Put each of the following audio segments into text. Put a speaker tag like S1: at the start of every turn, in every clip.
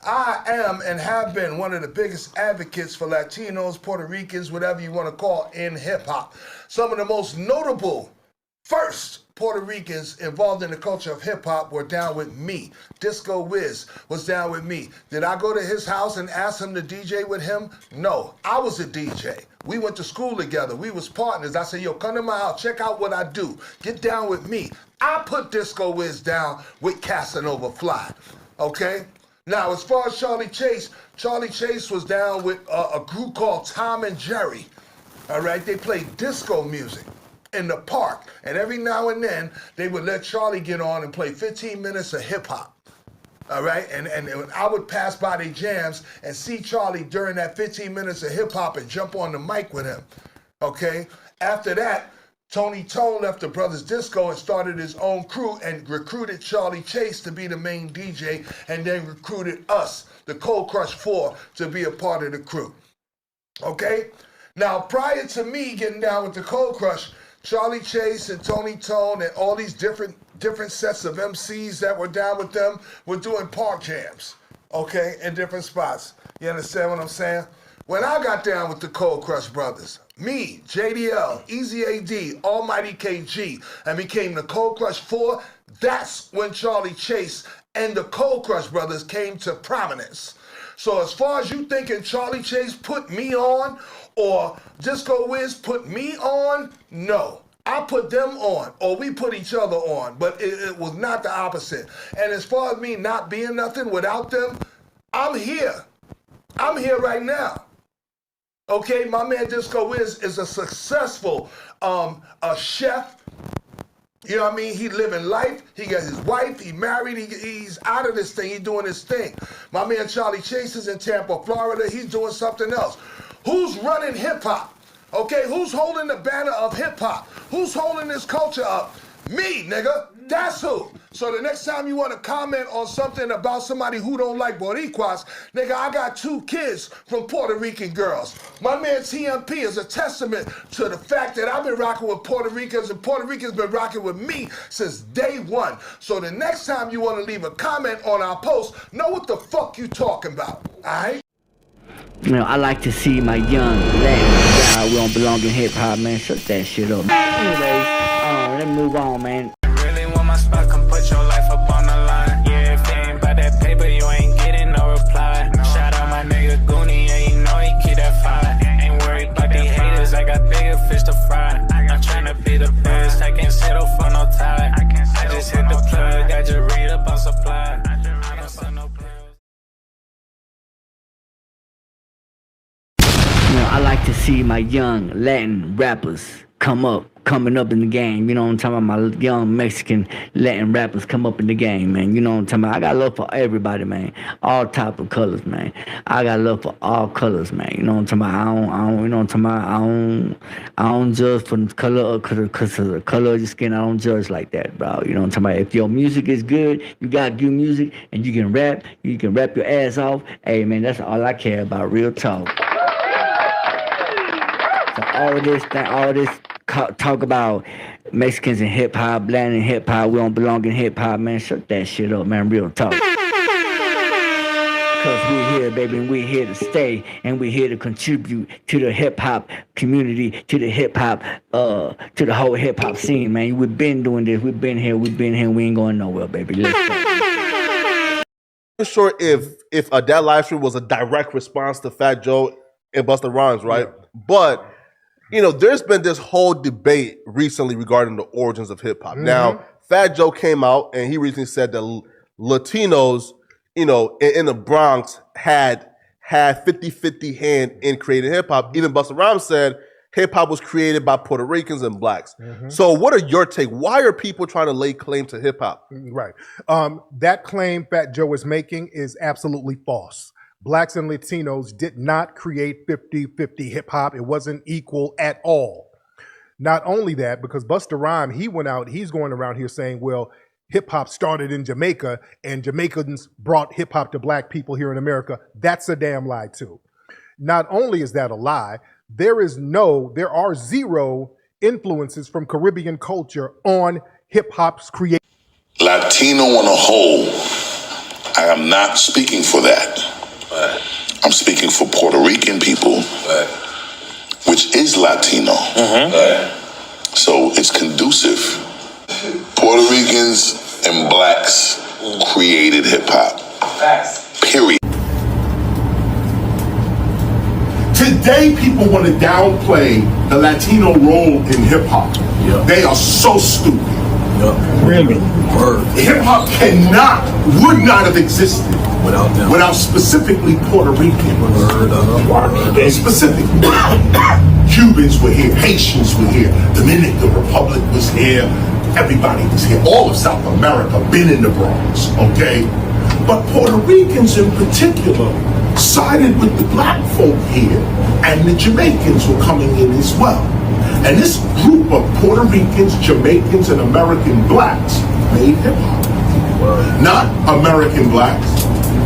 S1: I am and have been one of the biggest advocates for Latinos, Puerto Ricans, whatever you want to call, in hip-hop. Some of the most notable first Puerto Ricans involved in the culture of hip-hop were down with me. Disco Wiz was down with me. Did I go to his house and ask him to DJ with him? No, I was a DJ. We went to school together. We was partners. I said, yo, come to my house. Check out what I do. Get down with me. I put Disco Wiz down with Casanova Fly, okay? Now, as far as Charlie Chase was down with a group called Tom and Jerry, all right? They played disco music in the park, and every now and then they would let Charlie get on and play 15 minutes of hip hop. All right, and I would pass by their jams and see Charlie during that 15 minutes of hip hop and jump on the mic with him. Okay, after that, Tony Tone left the Brothers Disco and started his own crew and recruited Charlie Chase to be the main DJ, and then recruited us, the Cold Crush 4, to be a part of the crew. Okay, now prior to me getting down with the Cold Crush, Charlie Chase and Tony Tone and all these different sets of MCs that were down with them were doing park jams, okay, in different spots. You understand what I'm saying? When I got down with the Cold Crush Brothers, me, JDL, Easy AD, Almighty KG, and became the Cold Crush 4, that's when Charlie Chase and the Cold Crush Brothers came to prominence. So as far as you thinking Charlie Chase put me on or Disco Wiz put me on, no. I put them on, or we put each other on, but it was not the opposite. And as far as me not being nothing without them, I'm here. I'm here right now. Okay, my man Disco Wiz is a successful a chef. You know what I mean? He living life. He got his wife. He married. He's out of this thing. He's doing his thing. My man Charlie Chase is in Tampa, Florida. He's doing something else. Who's running hip hop? Okay, who's holding the banner of hip hop? Who's holding this culture up? Me, nigga. That's who. So the next time you want to comment on something about somebody who don't like Boricuas, nigga, I got 2 kids from Puerto Rican girls. My man TMP is a testament to the fact that I've been rocking with Puerto Ricans and Puerto Ricans been rocking with me since day one. So the next time you want to leave a comment on our post, know what the fuck you talking about, all right?
S2: You know, I like to see my young Latin. We don't belong in hip hop, man. Shut that shit up. Anyways, let's move on, man.
S3: Really want my spot, come put your life up on the line. Yeah, if you ain't about that paper, you ain't getting no reply. Shout out my nigga Goonie, yeah, you know he keep that fire. Ain't worried about these haters, I got bigger fish to fry. I'm tryna be the best, I can't settle for no tie. I just hit the plug, I just read up on supply. I don't sell no plugs.
S2: I like to see my young Latin rappers coming up in the game. You know what I'm talking about? My young Mexican Latin rappers come up in the game, man. You know what I'm talking about? I got love for everybody, man. All type of colors, man. I got love for all colors, man. You know what I'm talking about? I don't you know what I'm talking about? I don't judge for the color because of the color of your skin. I don't judge like that, bro. You know what I'm talking about? If your music is good, you got good music, and you can rap your ass off. Hey, man, that's all I care about. Real talk. So all this talk about Mexicans in hip hop, Latin in hip hop, we don't belong in hip hop, man. Shut that shit up, man. Real talk. Cause we're here, baby, and we're here to stay, and we're here to contribute to the hip hop community, to the hip hop, to the whole hip hop scene, man. We've been doing this, we've been here, we ain't going nowhere, baby. Let's go.
S4: I'm sure if that live stream was a direct response to Fat Joe and Busta Rhymes, right? Yeah. But you know, there's been this whole debate recently regarding the origins of hip hop. Mm-hmm. Now, Fat Joe came out and he recently said that Latinos, you know, in the Bronx had 50-50 hand in creating hip hop. Even Busta Rhymes said hip hop was created by Puerto Ricans and blacks. Mm-hmm. So what are your take? Why are people trying to lay claim to hip hop?
S5: Right. That claim Fat Joe is making is absolutely false. Blacks and Latinos did not create 50-50 hip hop. It wasn't equal at all. Not only that, because Busta Rhymes, he's going around here saying, well, hip hop started in Jamaica and Jamaicans brought hip hop to black people here in America. That's a damn lie too. Not only is that a lie, there are 0 influences from Caribbean culture on hip hop's creation.
S6: Latino on a whole I am not speaking for that. I'm speaking for Puerto Rican people, which is Latino. So it's conducive. Puerto Ricans and blacks created hip hop. Period.
S7: Today, people want to downplay the Latino role in hip hop. They are so stupid. Really? Hip hop would not have existed without specifically Puerto Rican. Specifically. Cubans were here, Haitians were here, Dominican Republic was here, everybody was here. All of South America been in the Bronx, okay? But Puerto Ricans in particular sided with the black folk here, and the Jamaicans were coming in as well. And this group of Puerto Ricans, Jamaicans, and American blacks made hip hop. Not American blacks,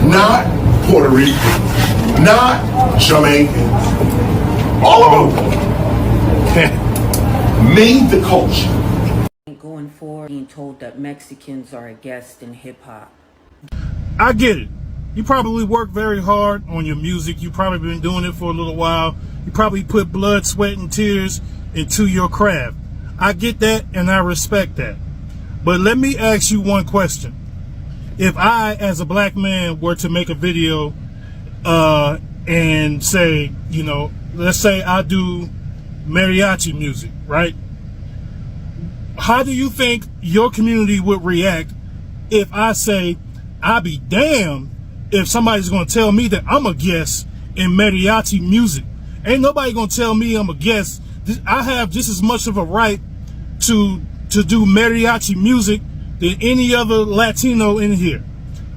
S7: not Puerto Ricans, not Jamaicans. All of them made the culture.
S8: Going forward, being told that Mexicans are a guest in hip hop.
S9: I get it. You probably work very hard on your music. You probably been doing it for a little while. You probably put blood, sweat, and tears into your craft. I get that and I respect that. But let me ask you one question. If I, as a black man, were to make a video and say, you know, let's say I do mariachi music, right? How do you think your community would react if I say, I'll be damned if somebody's going to tell me that I'm a guest in mariachi music? Ain't nobody going to tell me I'm a guest. I have just as much of a right to do mariachi music than any other Latino in here.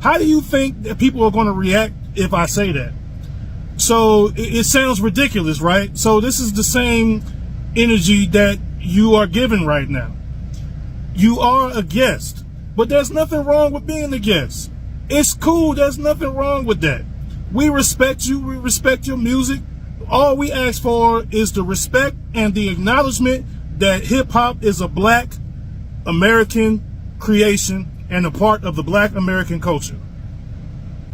S9: How do you think that people are going to react if I say that? So it sounds ridiculous, right? So this is the same energy that you are giving right now. You are a guest, but there's nothing wrong with being a guest. It's cool. There's nothing wrong with that. We respect you. We respect your music. All we ask for is the respect and the acknowledgement that hip hop is a black American creation and a part of the black American culture.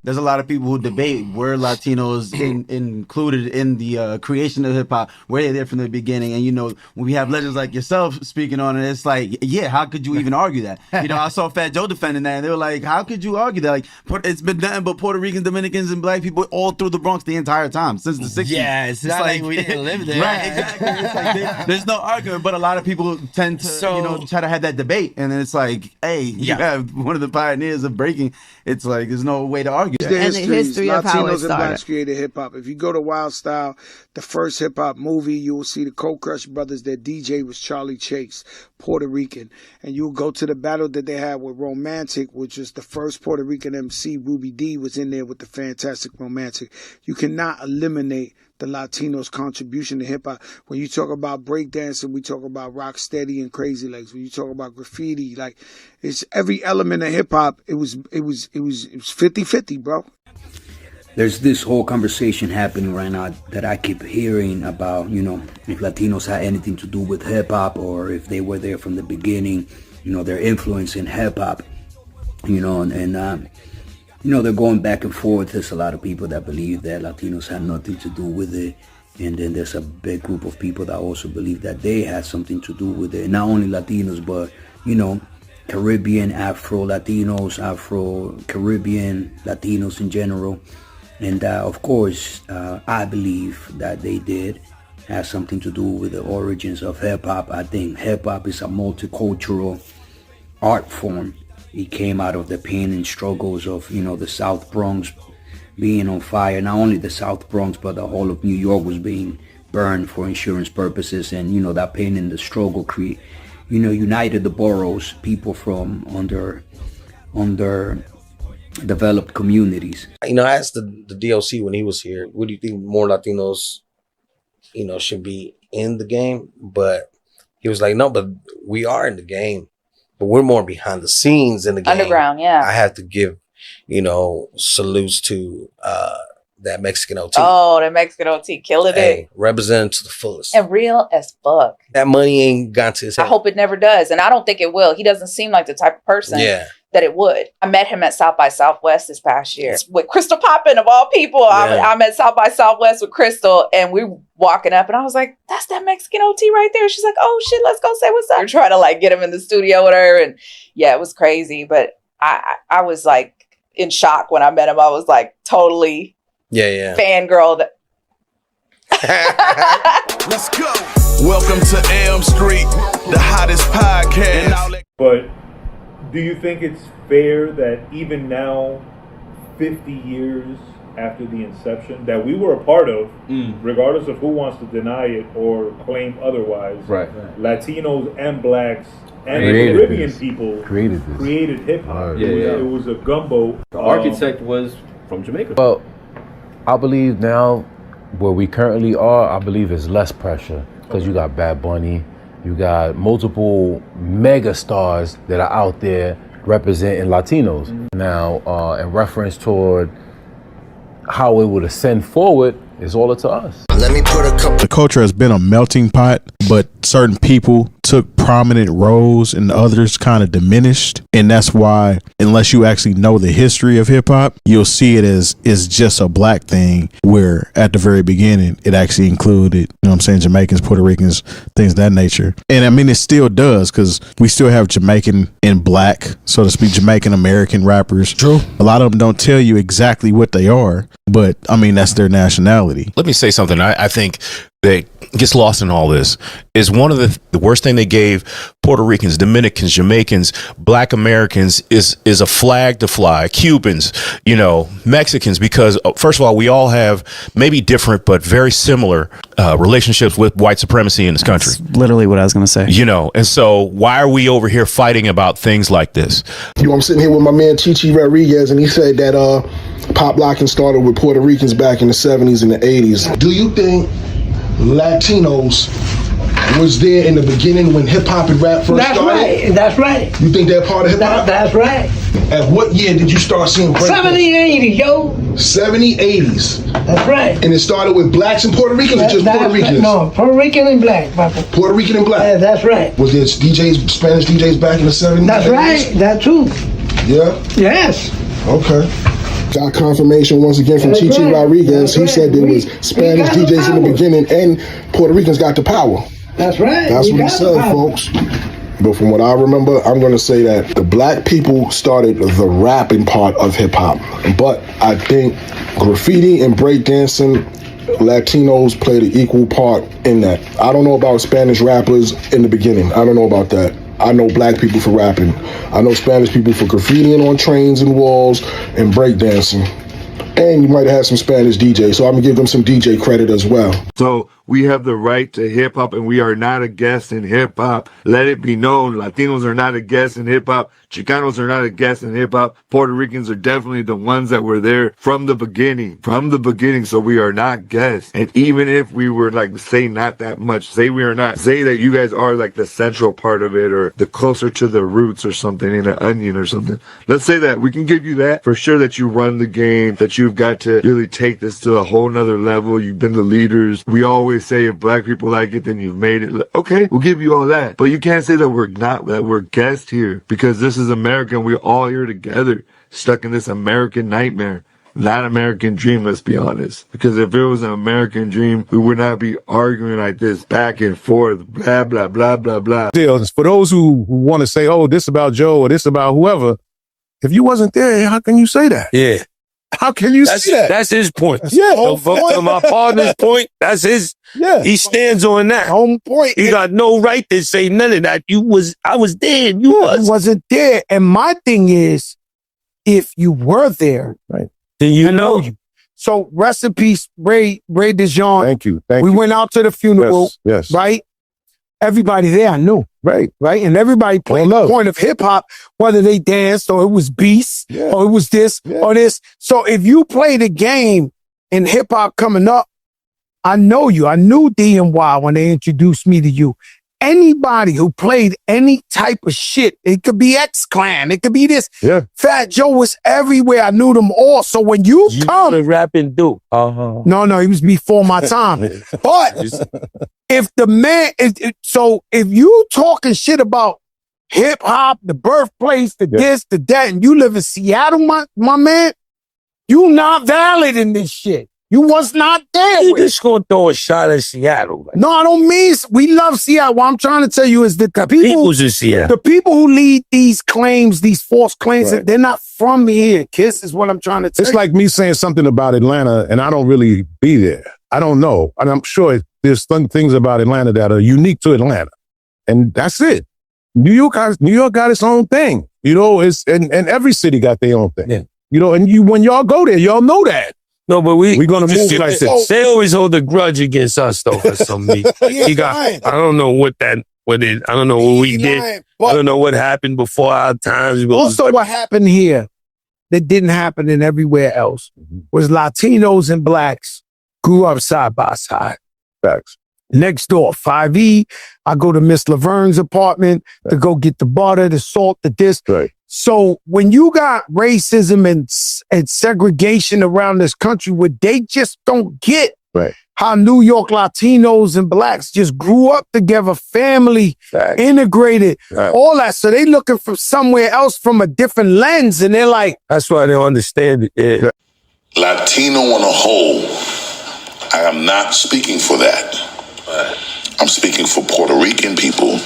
S10: There's a lot of people who debate were Latinos included in the creation of hip hop, were they there from the beginning? And, you know, when we have legends like yourself speaking on it, it's like, yeah, how could you even argue that? You know, I saw Fat Joe defending that, and they were like, how could you argue that? Like, it's been nothing but Puerto Ricans, Dominicans, and black people all through the Bronx the entire time, since the 60s.
S11: Yeah, it's not like we didn't live there.
S10: Right, exactly. It's like there's no argument, but a lot of people tend to, you know, try to have that debate, and then it's like, hey, you have one of the pioneers of breaking. It's like, there's no way to argue.
S12: The history of how it started. Latinos and blacks created hip hop. If you go to Wild Style, the first hip hop movie, you will see the Cold Crush Brothers. Their DJ was Charlie Chase, Puerto Rican. And you'll go to the battle that they had with Romantic, which was the first Puerto Rican MC. Ruby D was in there with the Fantastic Romantic. You cannot eliminate the Latinos' contribution to hip hop. When you talk about breakdancing, we talk about rock steady and Crazy Legs. When you talk about graffiti, like, it's every element of hip hop. It was 50-50, bro.
S13: There's this whole conversation happening right now that I keep hearing about, you know, if Latinos had anything to do with hip hop or if they were there from the beginning, you know, their influence in hip hop, you know, and you know, they're going back and forth. There's a lot of people that believe that Latinos had nothing to do with it. And then there's a big group of people that also believe that they had something to do with it. Not only Latinos, but, you know, Caribbean, Afro-Latinos, Afro-Caribbean, Latinos in general. And of course, I believe that they did have something to do with the origins of hip-hop. I think hip-hop is a multicultural art form. It came out of the pain and struggles of, you know, the South Bronx being on fire. Not only the South Bronx, but the whole of New York was being burned for insurance purposes. And, you know, that pain and the struggle united the boroughs, people from underdeveloped communities.
S14: You know, I asked the DOC when he was here, what do you think more Latinos, you know, should be in the game? But he was like, no, but we are in the game. But we're more behind the scenes in the game.
S15: Underground, yeah.
S14: I have to give, you know, salutes to that Mexican OT.
S15: Oh, that Mexican OT killing it.
S14: Representing to the fullest.
S15: And real as fuck.
S14: That money ain't got to his head.
S15: I hope it never does. And I don't think it will. He doesn't seem like the type of person that it would. I met him at South by Southwest this past year with Crystal Poppin of all people.
S14: Yeah.
S15: I'm at South by Southwest with Crystal, and we walking up, and I was like, that's that Mexican OT right there. She's like, oh shit, let's go say what's up. I'm trying to like get him in the studio with her, and yeah, it was crazy. But I was like in shock when I met him. I was like totally fangirled.
S16: Let's go. Welcome to Elm Street, the hottest podcast.
S17: But do you think it's fair that even now, 50 years after the inception, that we were a part of, regardless of who wants to deny it or claim otherwise, Latinos and blacks and Caribbean people created hip hop. It was a gumbo.
S18: The architect was from Jamaica.
S19: Well, I believe now where we currently are, I believe is less pressure because you got Bad Bunny, you got multiple mega stars that are out there representing Latinos. Now, in reference toward how it would ascend forward, it's all up to us.
S16: Let me put a couple.
S20: The culture has been a melting pot, but certain people took prominent roles and others kind of diminished. And that's why, unless you actually know the history of hip hop, you'll see it as just a black thing, where at the very beginning, it actually included, you know what I'm saying, Jamaicans, Puerto Ricans, things of that nature. And I mean, it still does, because we still have Jamaican and black, so to speak, Jamaican American rappers. True. A lot of them don't tell you exactly what they are, but I mean, that's their nationality.
S21: Let me say something. I think that gets lost in all this is one of the worst thing they gave Puerto Ricans, Dominicans, Jamaicans, Black Americans is a flag to fly. Cubans, you know, Mexicans, because first of all, we all have maybe different but very similar relationships with white supremacy in this country.
S22: That's literally what I was going to say.
S21: You know, and so why are we over here fighting about things like this?
S23: You know, I'm sitting here with my man Chichi Rodriguez, and he said that pop locking started with Puerto Ricans back in the 70s and the 80s. Do you think Latinos was there in the beginning when hip hop and rap first started?
S24: Right. That's right.
S23: You think they're part of hip hop?
S24: That's right.
S23: At what year did you start seeing break?
S24: 70, 80, yo.
S23: 70, 80s.
S24: That's right.
S23: And it started with blacks and Puerto Ricans, or just Puerto Ricans?
S24: No, Puerto Rican and black, Papa.
S23: Puerto Rican and black.
S24: Yeah, that's right.
S23: Was there DJs, Spanish DJs back in the 70s?
S24: That's
S23: 80s?
S24: right. That's true.
S23: Yeah.
S24: Yes.
S23: Okay. Got confirmation once again from Chichi Rodriguez. He said there was Spanish DJs in the beginning and Puerto Ricans got the power.
S24: That's right.
S23: That's what he said, folks. But from what I remember, I'm going to say that the black people started the rapping part of hip hop. But I think graffiti and breakdancing, Latinos played an equal part in that. I don't know about Spanish rappers in the beginning. I don't know about that. I know black people for rapping. I know Spanish people for graffitiing on trains and walls and breakdancing. And you might have some Spanish DJs, so I'm gonna give them some DJ credit as well.
S25: So we have the right to hip hop, and we are not a guest in hip hop. Let it be known, Latinos are not a guest in hip hop. Chicanos are not a guest in hip hop. Puerto Ricans are definitely the ones that were there from the beginning. So we are not guests. And even if we were like, say not that much, say we are not, say that you guys are like the central part of it or the closer to the roots or something in an onion or something. Let's say that we can give you that for sure, that you run the game, that you've got to really take this to a whole nother level. You've been the leaders. We always say if black people like it, then you've made it. Okay, we'll give you all that. But you can't say that we're guests here, because this is America and we're all here together, stuck in this American nightmare. Not American dream, let's be honest. Because if it was an American dream, we would not be arguing like this back and forth, blah, blah, blah, blah, blah.
S20: For those who want to say, oh, this about Joe or this about whoever, if you wasn't there, how can you say that?
S26: Yeah.
S20: How can you say that?
S26: That's his point.
S20: Yeah.
S26: To my partner's point, that's his.
S20: Yeah.
S26: He stands on that.
S20: Home point.
S26: You got no right to say none of that. I was there. You
S12: wasn't there. And my thing is, if you were there,
S20: right,
S26: then you know
S12: you. So rest in peace, Ray DeJean.
S20: Thank you.
S12: We went out to the funeral.
S20: Yes.
S12: Right? Everybody there I knew.
S20: Right.
S12: And everybody played the point of hip hop, whether they danced or it was beats or it was this or this. So if you play the game in hip hop coming up, I know you. I knew DNY when they introduced me to you. Anybody who played any type of shit, it could be X-Clan, it could be this.
S20: Yeah.
S12: Fat Joe was everywhere. I knew them all. So when you come,
S26: rapping Duke.
S12: No, he was before my time. But if the man, so if you talking shit about
S1: hip hop, the birthplace, the this, the that, and you live in Seattle, my man, you not valid in this shit. You was not there.
S26: You just gonna throw a shot at Seattle.
S1: No, I don't mean we love Seattle. What I'm trying to tell you is that the
S26: people's in Seattle.
S1: The people who lead these claims, these false claims, they're not from here. Kiss is what I'm trying to tell you.
S2: It's like me saying something about Atlanta and I don't really be there. I don't know. And I'm sure there's some things about Atlanta that are unique to Atlanta. And that's it. New York got its own thing. You know, and every city got their own thing.
S26: Yeah.
S2: You know, and when y'all go there, y'all know that.
S26: No, but we're
S2: gonna move like this.
S26: They always hold a grudge against us though for some reason. I don't know what it. I don't know what we did. I don't know what happened before our times.
S1: Also, what happened here that didn't happen in everywhere else was Latinos and blacks grew up side by side.
S2: Facts.
S1: Next door, 5E. I go to Miss Laverne's apartment to go get the butter, the salt, the this.
S2: Right.
S1: So when you got racism and segregation around this country where they just don't get how New York Latinos and blacks just grew up together, family, integrated, all that. So they looking from somewhere else from a different lens and they're like,
S26: that's why they don't understand it. Yeah.
S6: Latino on a whole, I am not speaking for that. I'm speaking for Puerto Rican people,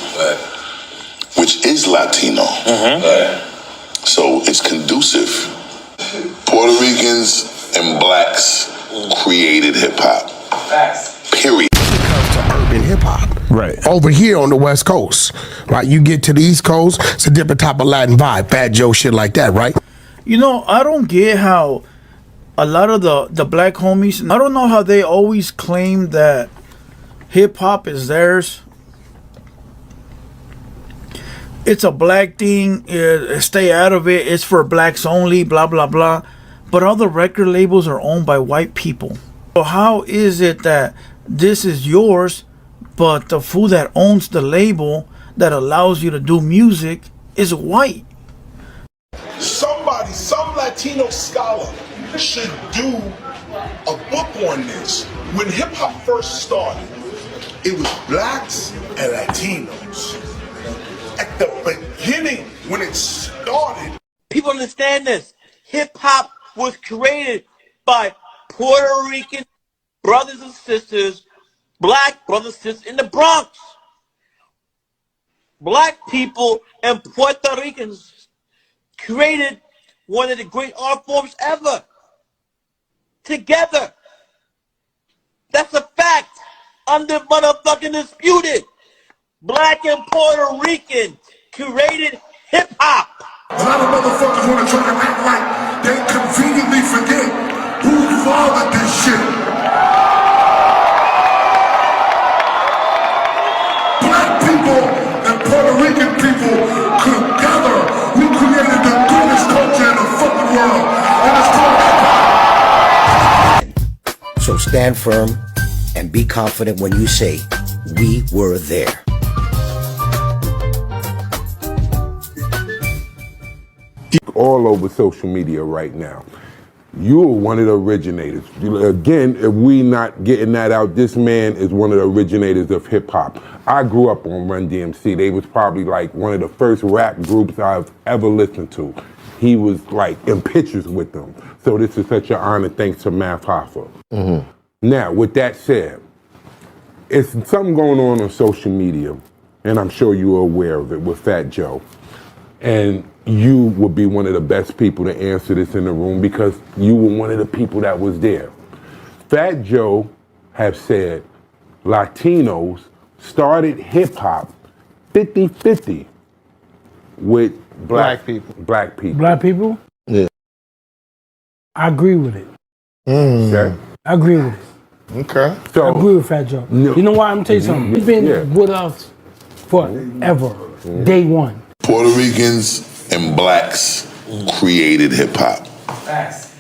S6: which is Latino. So it's conducive. Puerto Ricans and blacks created hip hop. Period.
S3: When it comes to urban hip hop,
S2: right?
S3: Over here on the West Coast, right? You get to the East Coast, it's a different type of Latin vibe, Fat Joe, shit like that, right?
S4: You know, I don't get how a lot of the black homies, I don't know how they always claim that hip hop is theirs. It's a black thing. Stay out of it. It's for blacks only. Blah blah blah. But all the record labels are owned by white people. So how is it that this is yours, but the fool that owns the label that allows you to do music is white?
S7: Some Latino scholar should do a book on this. When hip hop first started, it was blacks and Latinos. At the beginning, when it started,
S5: people understand this. Hip hop was created by Puerto Rican brothers and sisters, black brothers and sisters in the Bronx. Black people and Puerto Ricans created one of the great art forms ever. Together. That's a fact. Under motherfucking disputed. Black and Puerto Rican created hip hop.
S7: a lot of motherfuckers want to try to act like they conveniently forget who fathered this shit. Black people and Puerto Rican people together, we created the greatest culture in the fucking world. And it's called hip-hop.
S3: So stand firm and be confident when you say, we were there.
S22: All over social media right now. You're one of the originators. Again, if we not getting that out, this man is one of the originators of hip hop. I grew up on Run DMC. They was probably like one of the first rap groups I've ever listened to. He was like in pictures with them. So this is such an honor thanks to Math Hoffa. Mm-hmm. Now, with that said, it's something going on social media, and I'm sure you're aware of it with Fat Joe. And you would be one of the best people to answer this in the room because you were one of the people that was there. Fat Joe have said Latinos started hip hop 50-50 with black people. Black people.
S1: Black people?
S22: Yeah.
S1: I agree with it.
S22: Okay.
S1: I agree with it.
S22: Okay. So,
S1: I agree with Fat Joe.
S22: No.
S1: You know why? I'm gonna tell you something. He's been with us forever. Day one.
S6: Puerto Ricans and blacks created hip hop.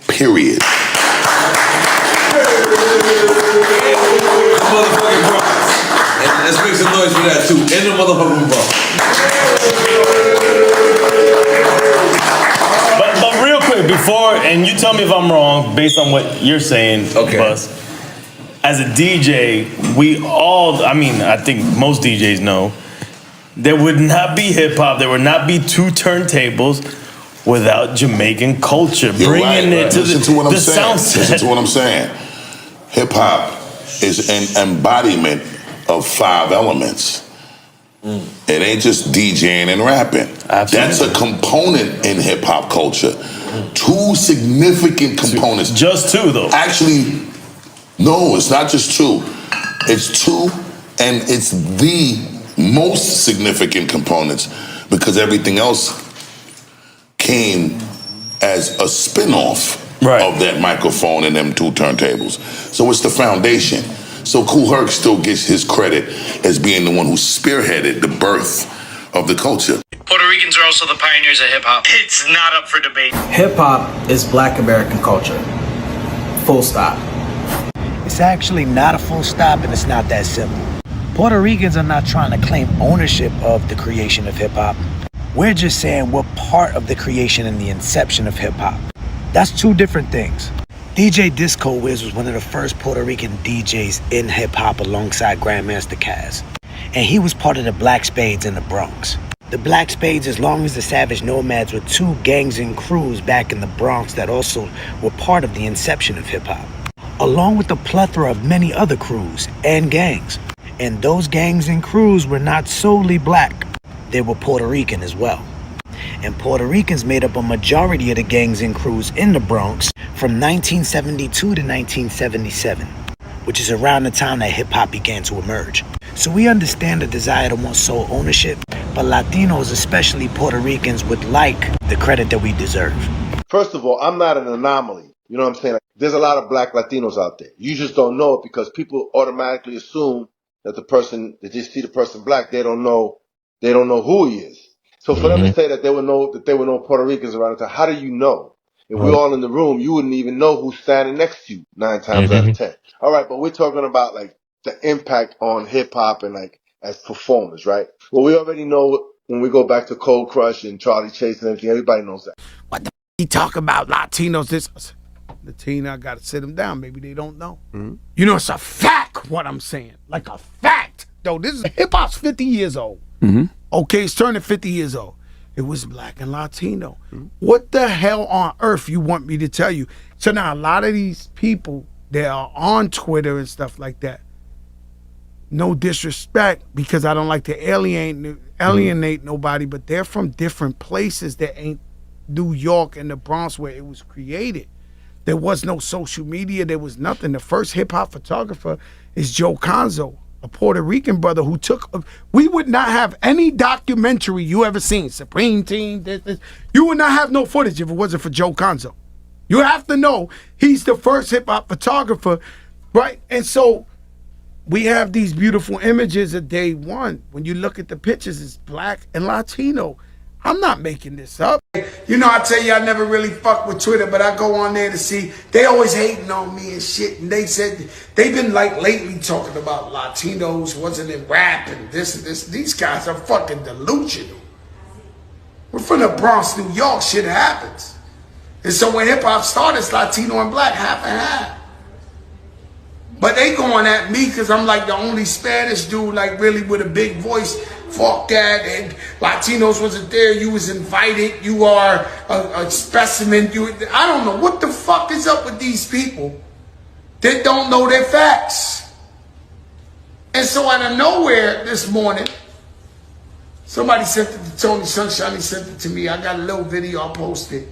S6: Period.
S27: Motherfucking Bronx. And let's make some noise for that too. In the motherfucking Bronx.
S28: But real quick, before, and you tell me if I'm wrong based on what you're saying, Buzz. As a DJ, we all, I mean, I think most DJs know, there would not be hip hop. There would not be two turntables without Jamaican culture. Bringing it to
S6: Listen to what I'm
S28: the
S6: saying.
S28: sound set.
S6: Listen to what I'm saying. Hip hop is an embodiment of 5 elements. It ain't just DJing and rapping. That's a component in hip hop culture. 2 significant components.
S28: Just 2 though.
S6: Actually, no, it's not just 2. It's 2, and it's the most significant components because everything else came as a spin-off of that microphone and them 2 turntables. So it's the foundation. So Kool Herc still gets his credit as being the one who spearheaded the birth of the culture.
S8: Puerto Ricans are also the pioneers of hip-hop. It's not up for debate.
S9: Hip-hop is Black American culture. Full stop.
S10: It's actually not a full stop, and it's not that simple. Puerto Ricans are not trying to claim ownership of the creation of hip-hop. We're just saying we're part of the creation and the inception of hip-hop. That's 2 different things. DJ Disco Wiz was one of the first Puerto Rican DJs in hip-hop alongside Grandmaster Caz. And he was part of the Black Spades in the Bronx. The Black Spades, as long as the Savage Nomads, were 2 gangs and crews back in the Bronx that also were part of the inception of hip-hop, along with a plethora of many other crews and gangs. And those gangs and crews were not solely black. They were Puerto Rican as well. And Puerto Ricans made up a majority of the gangs and crews in the Bronx from 1972 to 1977, which is around the time that hip-hop began to emerge. So we understand the desire to want sole ownership, but Latinos, especially Puerto Ricans, would like the credit that we deserve.
S11: First of all, I'm not an anomaly. You know what I'm saying? Like, there's a lot of black Latinos out there. You just don't know it because people automatically assume that the person, they just see the person black, they don't know who he is. So for them to say that there were no Puerto Ricans around the time, how do you know? If we're all in the room, you wouldn't even know who's standing next to you 9 times out of 10. All right, but we're talking about like the impact on hip hop and like as performers, right? Well, we already know when we go back to Cold Crush and Charlie Chase and everything, everybody knows that.
S1: What the he talk about Latinos? This Latina, I gotta sit them down. Maybe they don't know. You know, it's a fact what I'm saying. Like a fact. Though this is hip hop's 50 years old. Okay, it's turning 50 years old. It was black and Latino. What the hell on earth you want me to tell you? So now a lot of these people that are on Twitter and stuff like that, no disrespect, because I don't like to alienate nobody, but they're from different places that ain't New York and the Bronx where it was created. There was no social media. There was nothing. The first hip-hop photographer is Joe Conzo, a Puerto Rican brother who we would not have any documentary you ever seen, Supreme Team, this. You would not have no footage if it wasn't for Joe Conzo. You have to know he's the first hip-hop photographer, right? And so we have these beautiful images of day one. When you look at the pictures, it's black and Latino. I'm not making this up. You know, I tell you, I never really fuck with Twitter, but I go on there to see, they always hating on me and shit. And they said, they've been like lately talking about Latinos wasn't in rap and this and this. These guys are fucking delusional. We're from the Bronx, New York, shit happens. And so when hip hop started, it's Latino and black, half and half. But they going at me because I'm like the only Spanish dude, like really with a big voice. Fuck that. And Latinos wasn't there. You was invited. You are a specimen. I don't know what the fuck is up with these people that don't know their facts. And so out of nowhere this morning, somebody sent it to Tony Sunshine. He sent it to me. I got a little video I posted.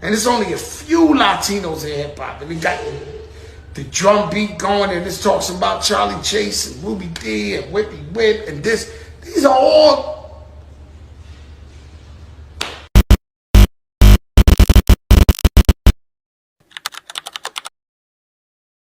S1: And it's only a few Latinos in hip hop. And we got the drum beat going, and this talks about Charlie Chase and Ruby D and Whippy Whip and this. These are all